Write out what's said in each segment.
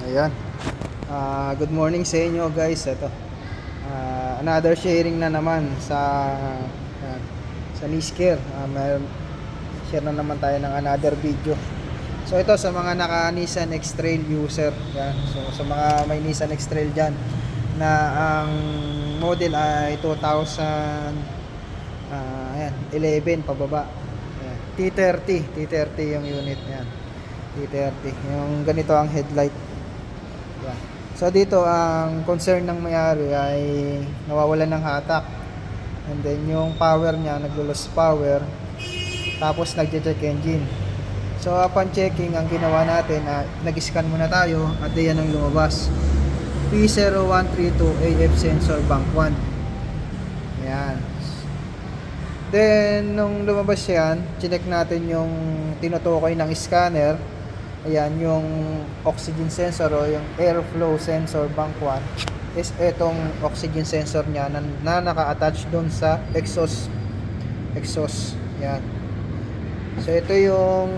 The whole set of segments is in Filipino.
Ayan. Good morning sa inyo guys. Ito. Another sharing na naman uh, sa Nisker. Share na naman tayo ng another video. So ito sa mga naka Nissan X-Trail user. Yan. So sa mga may Nissan X-Trail dyan na ang model ay 2000 ayan, 11 pababa. Ayan. T30 yung unit yan. T30. Yung ganito ang headlight. Yan. So dito ang concern ng may-ari ay nawawalan ng hatak. And then yung power niya naglo-lose power. Tapos nagche-check engine. So upon checking ang ginawa natin, nag-scan muna tayo at yan ang lumabas. P0132 AF sensor bank 1. Yan. Then nung lumabas yan, chinek natin yung tinutukoy ng scanner. Ayan, yung oxygen sensor o yung airflow sensor bank 1 is etong oxygen sensor niya na naka-attach doon sa exhaust. Yan. So ito yung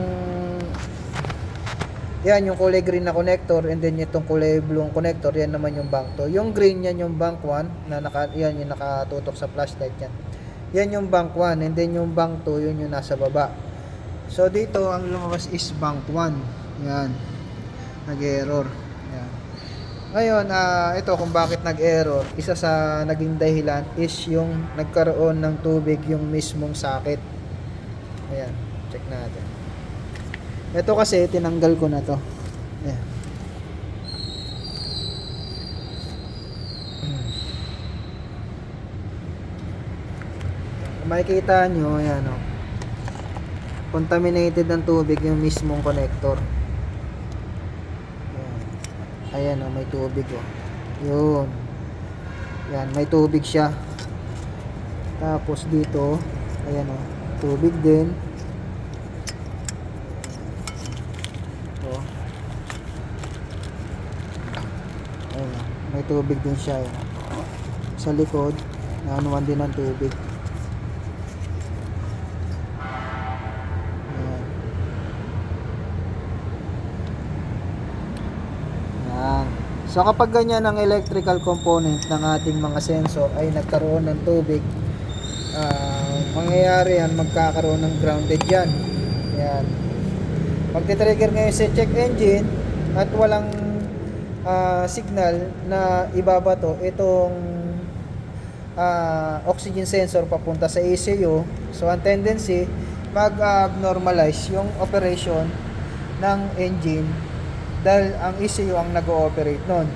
yan yung kulay green na connector, and then itong kulay blue connector, yan naman yung bank 2. Yung green yan yung bank 1 na yan yung nakatutok sa flashlight yan. Yan yung bank 1, and then yung bank 2 yun yung nasa baba. So dito ang lumabas is bank 1. Yan. Nag-error. Yan. Ngayon, ito kung bakit nag-error, isa sa naging dahilan is yung nagkaroon ng tubig yung mismong socket. Ayan, check natin. Ito kasi tinanggal ko na to. Ayan. Kung makikita nyo, ayan o. Contaminated ng tubig yung mismong connector. Ayan o, may tubig o. Yun. Yan, may tubig siya. Tapos dito, ayan o, tubig din. O. Ayan o, may tubig din siya. Ayan. Sa likod, naanuan din ng tubig. So kapag ganyan ang electrical component ng ating mga sensor ay nagkaroon ng tubig, mangyayari yan, magkakaroon ng grounded yan. Yan. Pag titrigger ngayon sa check engine at walang signal na ibabato itong oxygen sensor papunta sa ECU, so ang tendency mag-normalize yung operation ng engine dahil ang ECU ang nag-ooperate nun.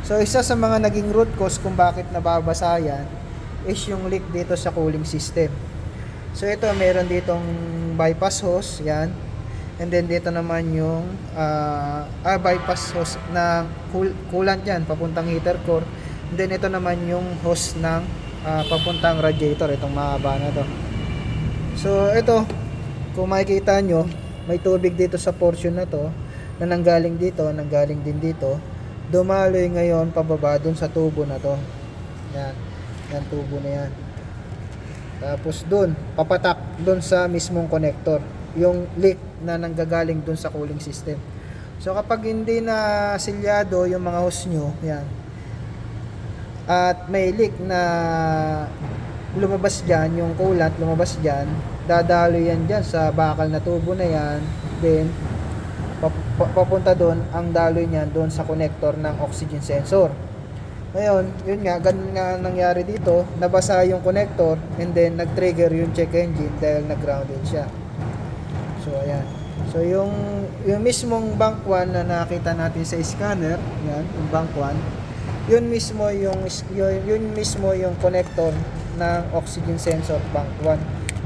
So isa sa mga naging root cause kung bakit nababasa yan is yung leak dito sa cooling system. So ito meron ditong bypass hose, yan. And then dito naman yung bypass hose na coolant yan papuntang heater core. And then ito naman yung hose ng papuntang radiator, itong mahaba na to. So ito, kung makikita nyo, may tubig dito sa portion na to na nanggaling dito, nanggaling din dito, dumaloy ngayon pababa dun sa tubo na to. Yan. Yan tubo na yan. Tapos dun, papatak dun sa mismong connector. Yung leak na nanggagaling dun sa cooling system. So kapag hindi na silyado yung mga hose nyo, yan. At may leak na lumabas dyan, yung coolant lumabas dyan, dadaloy yan dyan sa bakal na tubo na yan. Then, papunta doon ang daloy niya doon sa connector ng oxygen sensor. Ngayon, yun nga, ganun nga nangyari dito, nabasa yung connector and then nag-trigger yung check engine dahil nag-grounded siya. So ayan. So yung mismong bank 1 na nakita natin sa scanner, yan, yung bank 1, yun mismo yung connector ng oxygen sensor bank 1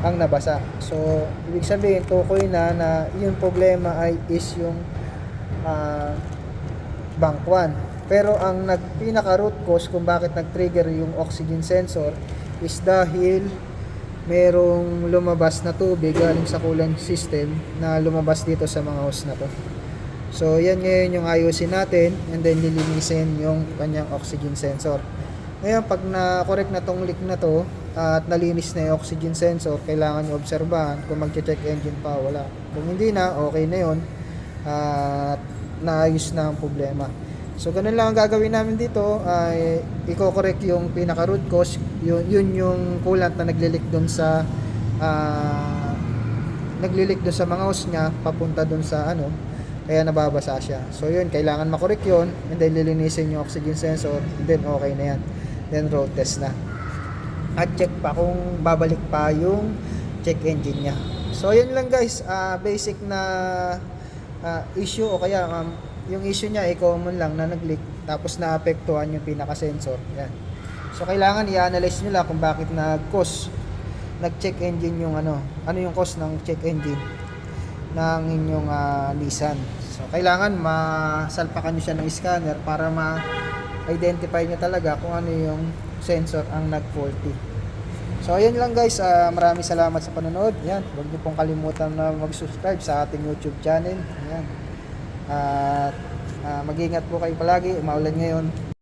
ang nabasa. So ibig sabihin tukoy na yung problema ay is yung bank 1. Pero ang pinaka root cause kung bakit nag-trigger yung oxygen sensor is dahil merong lumabas na tubig galing sa coolant system na lumabas dito sa mga hose na to. So yan ngayon yung ayusin natin, and then lilinisin yung kanyang oxygen sensor. Ngayon pag na-correct na tong leak na to at nalinis na yung oxygen sensor, kailangan nyo obserbahan kung mag-check engine pa, wala. Kung hindi na, okay na yun. At naayos na ang problema. So ganun lang ang gagawin namin dito, ay i-correct yung pinaka root cause, yun yung coolant na naglilik doon sa naglilik doon sa mga hose niya papunta doon sa ano, kaya nababasa siya. So yun, kailangan makorek yun, and then lilinisin yung oxygen sensor, and then okay na yan. Then road test na. At check pa kung babalik pa yung check engine niya. So yun lang guys, basic na issue, o kaya yung issue niya ay common lang na nag-leak tapos naapektuhan yung pinaka-sensor. Yan. So kailangan i-analyze nyo lang kung bakit nag-check engine yung ano yung cause ng check engine ng inyong Nissan. So kailangan masalpakan nyo siya ng scanner para ma-identify nyo talaga kung ano yung sensor ang nag-faulty. So ayun lang guys, maraming salamat sa panonood. Yan, huwag niyo pong kalimutan na mag-subscribe sa ating YouTube channel. Yan. At mag-ingat po kayo palagi, umaulan ngayon.